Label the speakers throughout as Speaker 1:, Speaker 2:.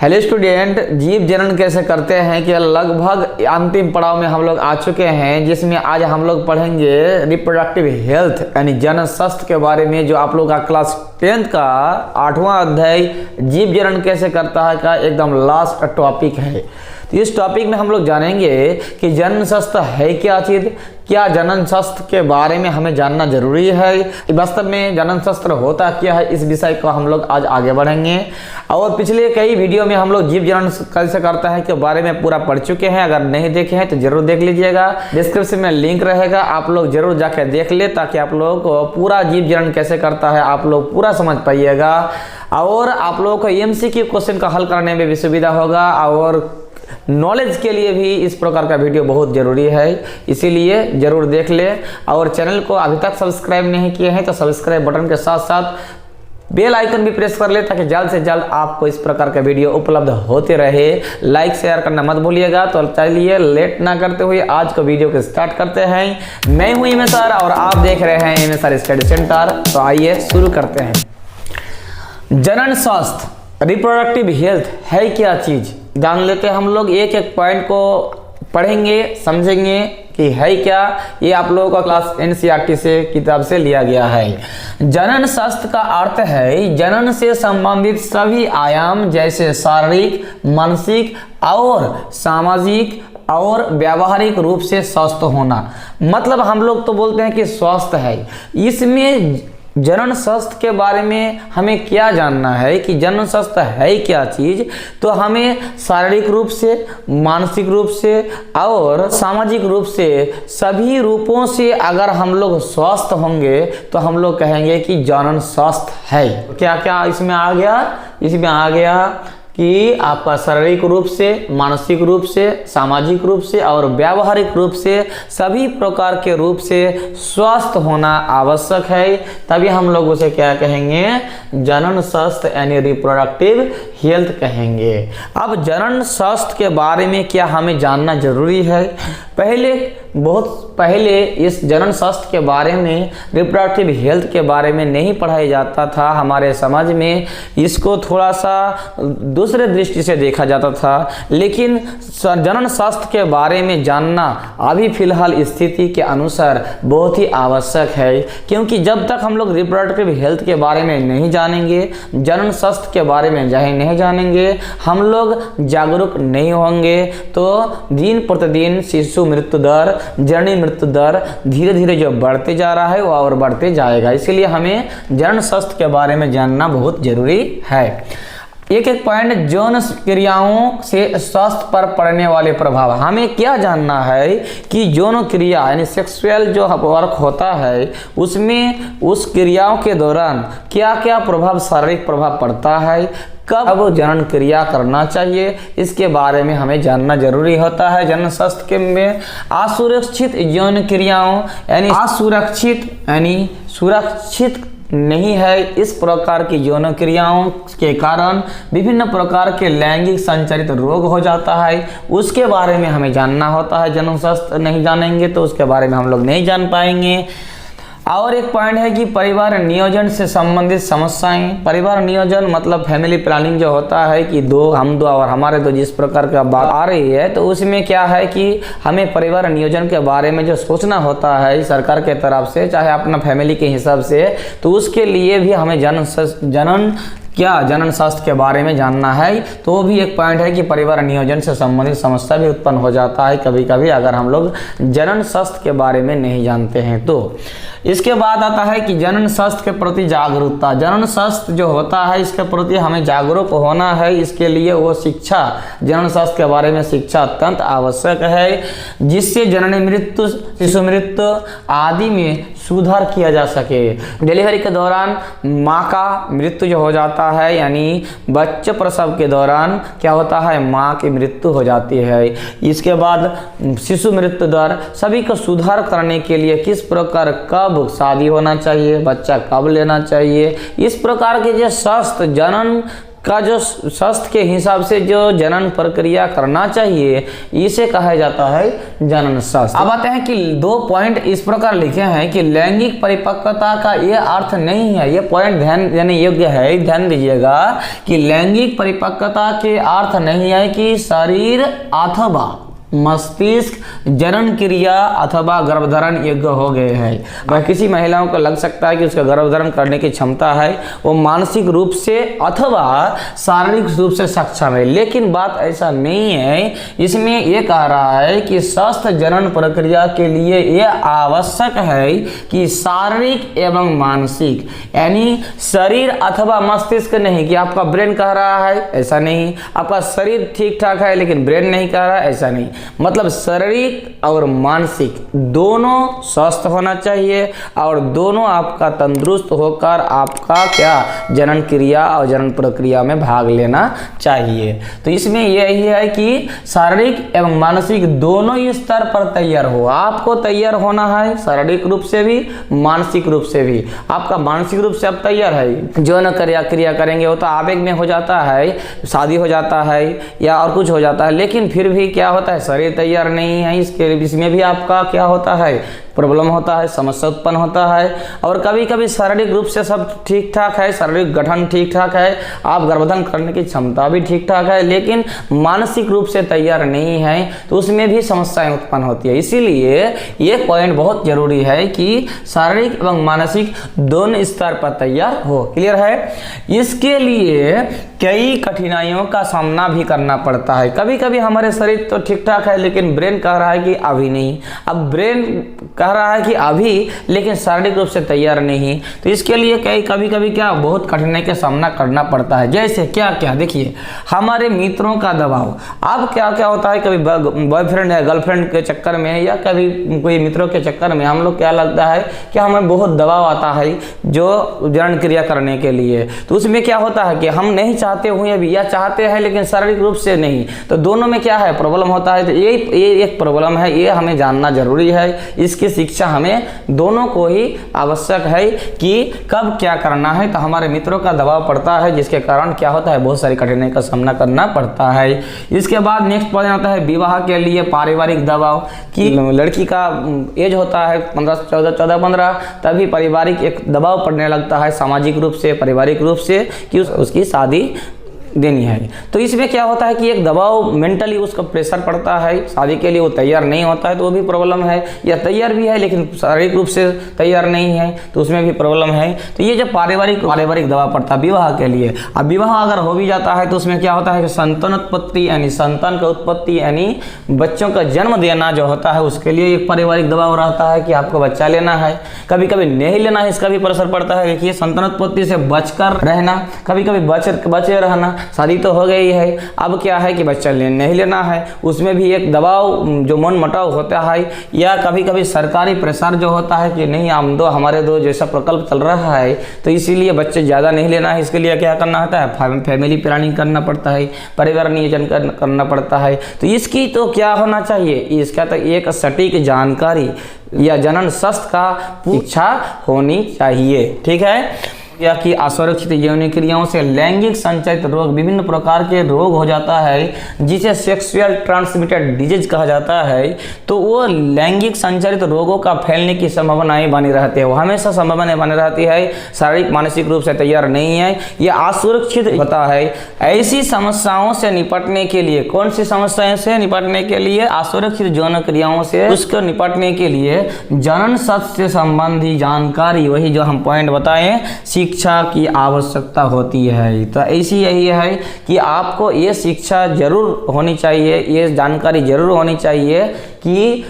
Speaker 1: Hello student, जीव जनन कैसे करते हैं कि लगभग अंतिम पड़ाव में हम लोग आ चुके हैं, जिसमें आज हम लोग पढ़ेंगे रिप्रोडक्टिव हेल्थ यानी जनन स्वास्थ्य के बारे में, जो आप लोग का क्लास 10th का 8वां अध्याय जीव जनन कैसे करता है का एकदम लास्ट टॉपिक है। तो इस टॉपिक में हम लोग जानेंगे कि जनन स्वास्थ्य है क्या चीज़, क्या जनन स्वास्थ्य के बारे में हमें जानना जरूरी है, वास्तव में जनन स्वास्थ्य होता क्या है, इस विषय को हम लोग आज आगे बढ़ेंगे। और पिछले कई वीडियो में हम लोग जीव जनन कैसे करता है के बारे में पूरा पढ़ चुके हैं। अगर नहीं देखे हैं तो जरूर देख लीजिएगा, डिस्क्रिप्शन में लिंक रहेगा, आप लोग जरूर जाकर देख ले, ताकि आप लोग को पूरा जीव जनन कैसे करता है आप लोग पूरा समझ पाइएगा और आप लोगों को एमसीक्यू क्वेश्चन का हल करने में भी सुविधा होगा। और नॉलेज के लिए भी इस प्रकार का वीडियो बहुत ज़रूरी है, इसीलिए ज़रूर देख ले। और चैनल को अभी तक सब्सक्राइब नहीं किए हैं तो सब्सक्राइब बटन के साथ साथ बेल आइकन भी प्रेस कर ले, ताकि जल्द से जल्द आपको इस प्रकार का वीडियो उपलब्ध होते रहे। लाइक शेयर करना मत भूलिएगा। तो चलिए लेट ना करते हुए आज को वीडियो को स्टार्ट करते हैं। मैं हूँ एम सर और आप देख रहे हैं एम सर स्टडी सेंटर। तो आइए शुरू करते हैं। जनन स्वास्थ्य रिप्रोडक्टिव हेल्थ है क्या चीज़, जान लेते हैं। हम लोग एक एक पॉइंट को पढ़ेंगे, समझेंगे कि है क्या। ये आप लोगों का क्लास एनसीईआरटी से किताब से लिया गया है। जनन स्वास्थ्य का अर्थ है जनन से संबंधित सभी आयाम, जैसे शारीरिक, मानसिक और सामाजिक और व्यावहारिक रूप से स्वस्थ होना। मतलब हम लोग तो बोलते हैं कि स्वस्थ है, इसमें जनन स्वास्थ्य के बारे में हमें क्या जानना है कि जनन स्वास्थ्य है क्या चीज़। तो हमें शारीरिक रूप से, मानसिक रूप से और सामाजिक रूप से सभी रूपों से अगर हम लोग स्वस्थ होंगे तो हम लोग कहेंगे कि जनन स्वास्थ्य है। क्या क्या इसमें आ गया? इसमें आ गया कि आपका शारीरिक रूप से, मानसिक रूप से, सामाजिक रूप से और व्यावहारिक रूप से सभी प्रकार के रूप से स्वस्थ होना आवश्यक है। तभी हम लोग उसे क्या कहेंगे? जनन स्वास्थ्य यानी रिप्रोडक्टिव हेल्थ कहेंगे। अब जनन स्वास्थ्य के बारे में क्या हमें जानना जरूरी है? बहुत पहले इस जनन स्वास्थ्य के बारे में, रिप्रोडक्टिव हेल्थ के बारे में नहीं पढ़ाया जाता था हमारे समाज में। इसको थोड़ा सा दूसरे दृष्टि से देखा जाता था, लेकिन जनन स्वास्थ्य के बारे में जानना अभी फिलहाल स्थिति के अनुसार बहुत ही आवश्यक है। क्योंकि जब तक हम लोग रिप्रोडक्टिव हेल्थ के बारे में नहीं जानेंगे, जनन स्वास्थ्य के बारे में नहीं जानेंगे, हम लोग जागरूक नहीं होंगे, तो दिन प्रतिदिन शिशु मृत्यु दर, जननी मृत्यु दर धीरे धीरे जो बढ़ते जा रहा है वो और बढ़ते जाएगा। इसलिए हमें जनन स्वास्थ्य के बारे में जानना बहुत जरूरी है। एक एक पॉइंट, यौन क्रियाओं से स्वास्थ्य पर पड़ने वाले प्रभाव। हमें क्या जानना है कि यौन क्रिया यानी सेक्सुअल जो वर्क होता है उसमें उस क्रियाओं के दौरान क्या क्या प्रभाव, शारीरिक प्रभाव पड़ता है, कब जनन क्रिया करना चाहिए, इसके बारे में हमें जानना जरूरी होता है। जनन स्वास्थ्य के में असुरक्षित यौन क्रियाओं यानी सुरक्षित नहीं है, इस प्रकार की यौन क्रियाओं के कारण विभिन्न प्रकार के लैंगिक संचारित रोग हो जाता है, उसके बारे में हमें जानना होता है। जनन स्वास्थ्य नहीं जानेंगे तो उसके बारे में हम लोग नहीं जान पाएंगे। और एक पॉइंट है कि परिवार नियोजन से संबंधित समस्याएं। परिवार नियोजन मतलब फैमिली प्लानिंग जो होता है कि हम दो और हमारे दो, जिस प्रकार का बात आ रही है, तो उसमें क्या है कि हमें परिवार नियोजन के बारे में जो सोचना होता है सरकार के तरफ से, चाहे अपना फैमिली के हिसाब से, तो उसके लिए भी हमें जनन स्वास्थ्य के बारे में जानना है। तो वो भी एक पॉइंट है कि परिवार नियोजन से संबंधित समस्या भी उत्पन्न हो जाता है कभी कभी, अगर हम लोग जनन स्वास्थ्य के बारे में नहीं जानते हैं तो। इसके बाद आता है कि जनन स्वास्थ्य के प्रति जागरूकता। जनन स्वास्थ्य जो होता है इसके प्रति हमें जागरूक होना है, इसके लिए वो शिक्षा, जनन स्वास्थ्य के बारे में शिक्षा अत्यंत आवश्यक है, जिससे जननी मृत्यु, शिशु मृत्यु आदि में सुधार किया जा सके। डिलीवरी के दौरान माँ का मृत्यु जो हो जाता है, यानी बच्चे प्रसव के दौरान क्या होता है, माँ की मृत्यु हो जाती है। इसके बाद शिशु मृत्यु दर, सभी को सुधार करने के लिए किस प्रकार, कब शादी होना चाहिए, बच्चा कब लेना चाहिए, इस प्रकार के जो स्वास्थ्य जनन का जो स्वस्थ के हिसाब से जो जनन प्रक्रिया करना चाहिए, इसे कहा जाता है जनन स्वस्थ। अब आते हैं कि 2 पॉइंट इस प्रकार लिखे हैं कि लैंगिक परिपक्वता का ये अर्थ नहीं है, ये पॉइंट ध्यान देने योग्य है, ध्यान दीजिएगा कि लैंगिक परिपक्वता के अर्थ नहीं है कि शरीर अथवा मस्तिष्क जनन क्रिया अथवा गर्भधारण योग्य हो गए हैं। वह किसी महिलाओं को लग सकता है कि उसका गर्भधारण करने की क्षमता है, वो मानसिक रूप से अथवा शारीरिक रूप से सक्षम है, लेकिन बात ऐसा नहीं है। इसमें ये कह रहा है कि स्वस्थ जनन प्रक्रिया के लिए ये आवश्यक है कि शारीरिक एवं मानसिक, यानी शरीर अथवा मस्तिष्क नहीं कि आपका ब्रेन कह रहा है, ऐसा नहीं, आपका शरीर ठीक ठाक है लेकिन ब्रेन नहीं कह रहा है, ऐसा नहीं। मतलब शारीरिक और मानसिक दोनों स्वस्थ होना चाहिए और दोनों आपका तंदुरुस्त होकर आपका क्या जनन क्रिया और जनन प्रक्रिया में भाग लेना चाहिए। तो इसमें यही है कि शारीरिक एवं मानसिक दोनों ही स्तर पर तैयार हो। आपको तैयार होना है शारीरिक रूप से भी, मानसिक रूप से भी। आपका मानसिक रूप से अब तैयार है, जो न क्रिया करेंगे वो तो आवेग में हो जाता है, शादी हो जाता है या और कुछ हो जाता है, लेकिन फिर भी क्या होता है, शरीर तैयार नहीं है, इसमें भी आपका क्या होता है, प्रॉब्लम होता है, समस्या उत्पन्न होता है। और कभी कभी शारीरिक रूप से सब ठीक ठाक है, शारीरिक गठन ठीक ठाक है, आप गर्भधारण करने की क्षमता भी ठीक ठाक है, लेकिन मानसिक रूप से तैयार नहीं है, तो उसमें भी समस्याएं उत्पन्न होती है। इसीलिए ये पॉइंट बहुत जरूरी है कि शारीरिक एवं मानसिक दोनों स्तर पर तैयार हो। क्लियर है? इसके लिए कई कठिनाइयों का सामना भी करना पड़ता है। कभी कभी हमारे शरीर तो ठीक ठाक है लेकिन ब्रेन कह रहा है कि अभी नहीं। अब ब्रेन कह रहा है कि अभी, लेकिन शारीरिक रूप से तैयार नहीं, तो इसके लिए कभी कभी क्या बहुत कठिनाई का सामना करना पड़ता है। जैसे क्या क्या, देखिए हमारे मित्रों का दबाव। अब क्या क्या होता है, कभी बॉयफ्रेंड है गर्लफ्रेंड के चक्कर में या कभी कोई मित्रों के चक्कर में हम लोग क्या लगता है कि हमें बहुत दबाव आता है जो जनन क्रिया करने के लिए। तो उसमें क्या होता है कि हम नहीं चाहते हुए भी या चाहते हैं लेकिन शारीरिक रूप से नहीं, तो दोनों में क्या है, प्रॉब्लम होता है। तो ये एक प्रॉब्लम है, ये हमें जानना जरूरी है। इसकी शिक्षा हमें दोनों को ही आवश्यक है कि कब क्या करना है। तो हमारे मित्रों का दबाव पड़ता है जिसके कारण क्या होता है, बहुत सारी कठिनाई का सामना करना पड़ता है। इसके बाद नेक्स्ट पॉइंट आता है विवाह के लिए पारिवारिक दबाव, कि लड़की का एज होता है 14-15, तभी पारिवारिक एक दबाव पड़ने लगता है, सामाजिक रूप से पारिवारिक रूप से, कि उसकी शादी देनी है। तो इसमें क्या होता है कि एक दबाव मेंटली उसका प्रेशर पड़ता है, शादी के लिए वो तैयार नहीं होता है तो वो भी प्रॉब्लम है, या तैयार भी है लेकिन शारीरिक रूप से तैयार नहीं है तो उसमें भी प्रॉब्लम है। तो ये जो पारिवारिक दबाव पड़ता है विवाह के लिए। अब विवाह अगर हो भी जाता है तो उसमें क्या होता है कि संतानोत्पत्ति यानी संतान का उत्पत्ति यानी बच्चों का जन्म देना जो होता है उसके लिए एक पारिवारिक दबाव रहता है कि आपको बच्चा लेना है, कभी कभी नहीं लेना है, इसका भी प्रेशर पड़ता है। देखिए संतानोत्पत्ति से बचकर रहना, कभी कभी बचे रहना, शादी तो हो गई है, अब क्या है कि बच्चा नहीं लेना है, उसमें भी एक दबाव जो मन मुटाव होता है, या कभी कभी सरकारी प्रेशर जो होता है कि नहीं हमारे दो जैसा प्रकल्प चल रहा है तो इसीलिए बच्चे ज़्यादा नहीं लेना है। इसके लिए क्या करना होता है, फैमिली प्लानिंग करना पड़ता है, परिवार नियोजन करना पड़ता है। तो इसकी तो क्या होना चाहिए, इसका तो एक सटीक जानकारी या जनन स्वस्थ का इच्छा होनी चाहिए। ठीक है, या कि असुरक्षित यौन क्रियाओं से लैंगिक संचारित रोग, विभिन्न प्रकार के रोग हो जाता है जिसे सेक्सुअल ट्रांसमिटेड डिजीज कहा जाता है। तो वो लैंगिक संचारित रोगों का फैलने की संभावनाएं बनी रहती है, वो हमेशा संभावनाएं बनी रहती है। शारीरिक मानसिक रूप से तैयार नहीं है, यह असुरक्षित होता है। ऐसी समस्याओं से निपटने के लिए, कौन सी समस्याओं से निपटने के लिए, असुरक्षित यौन क्रियाओं से उसको निपटने के लिए जनन स्वस्थ से संबंधी जानकारी, वही जो हम पॉइंट बताएं, शिक्षा की आवश्यकता होती है। तो ऐसी यही है कि आपको ये शिक्षा जरूर होनी चाहिए, ये जानकारी जरूर होनी चाहिए कि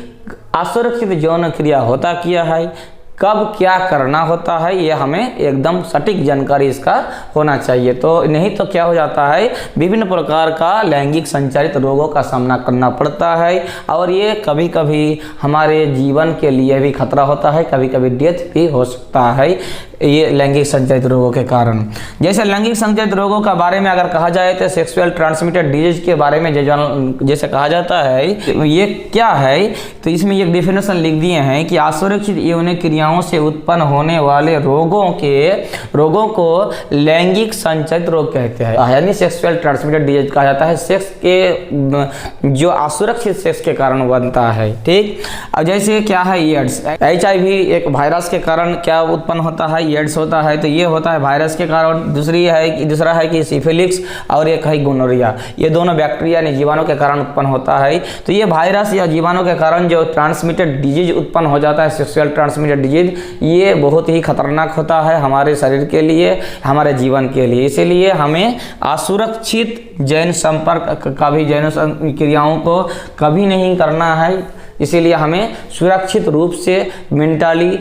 Speaker 1: असुरक्षित यौन क्रिया होता क्या है, कब क्या करना होता है, ये हमें एकदम सटीक जानकारी इसका होना चाहिए। तो नहीं तो क्या हो जाता है, विभिन्न प्रकार का लैंगिक संचारित रोगों का सामना करना पड़ता है और ये कभी कभी हमारे जीवन के लिए भी खतरा होता है, कभी कभी डेथ भी हो सकता है। ये लैंगिक संचारित रोगों के कारण। जैसे लैंगिक संचारित रोगों का बारे में अगर कहा जाए तो सेक्सुअल ट्रांसमिटेड डिजीज के बारे में जैसे कहा जाता है ये क्या है, तो इसमें एक डेफिनेशन लिख दिए हैं कि असुरक्षित यौन क्रियाओं से उत्पन्न होने वाले रोगों को लैंगिक संचारित रोग कहते हैं, यानी सेक्सुअल ट्रांसमिटेड डिजीज कहा जाता है। सेक्स के जो असुरक्षित सेक्स के कारण बनता है, ठीक। अब जैसे क्या है एड्स, HIV एक वायरस के कारण क्या उत्पन्न होता है, एड्स होता है, तो ये होता है वायरस के कारण। दूसरा है कि सिफिलिक्स और एक है गोनोरिया, ये दोनों बैक्टीरिया यानी जीवाणु के कारण उत्पन्न होता है। तो ये वायरस या जीवाणु के कारण जो ट्रांसमिटेड डिजीज उत्पन्न हो जाता है, सेक्सुअल ट्रांसमिटेड डिजीज, ये बहुत ही खतरनाक होता है हमारे शरीर के लिए, हमारे जीवन के लिए। इसीलिए हमें असुरक्षित जैन संपर्क का भी, जैन क्रियाओं को कभी नहीं करना है। इसीलिए हमें सुरक्षित रूप से मेंटली,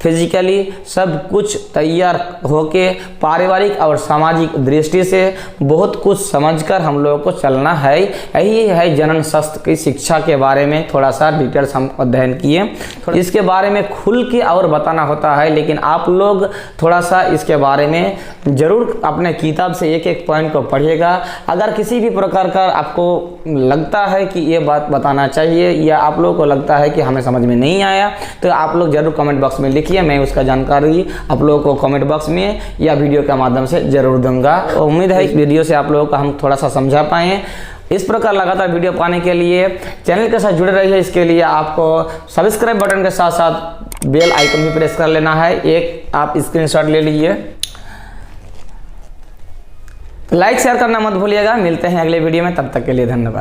Speaker 1: फिजिकली सब कुछ तैयार होके पारिवारिक और सामाजिक दृष्टि से बहुत कुछ समझकर हम लोगों को चलना है। यही है जनन शास्त्र की शिक्षा के बारे में थोड़ा सा डिटेल्स हम अध्ययन किए। इसके बारे में खुल के और बताना होता है, लेकिन आप लोग थोड़ा सा इसके बारे में जरूर अपने किताब से एक एक पॉइंट को पढ़िएगा। अगर किसी भी प्रकार का आपको लगता है कि ये बात बताना चाहिए या आप लोगों को लगता है कि हमें समझ में नहीं आया, तो आप लोग जरूर कमेंट बॉक्स में लिखिए। मैं उसका जानकारी आप लोगों को कमेंट बॉक्स में या वीडियो के माध्यम से जरूर दूंगा। उम्मीद है इस वीडियो से आप लोगों को हम थोड़ा सा समझा पाएं। इस प्रकार लगातार वीडियो पाने के लिए चैनल के साथ जुड़े रहिए। इसके लिए आपको सब्सक्राइब बटन के साथ साथ बेल आइकन भी प्रेस कर लेना है। एक आप स्क्रीनशॉट ले लीजिए। लाइक शेयर करना मत भूलिएगा। मिलते हैं अगले वीडियो में, तब तक के लिए धन्यवाद।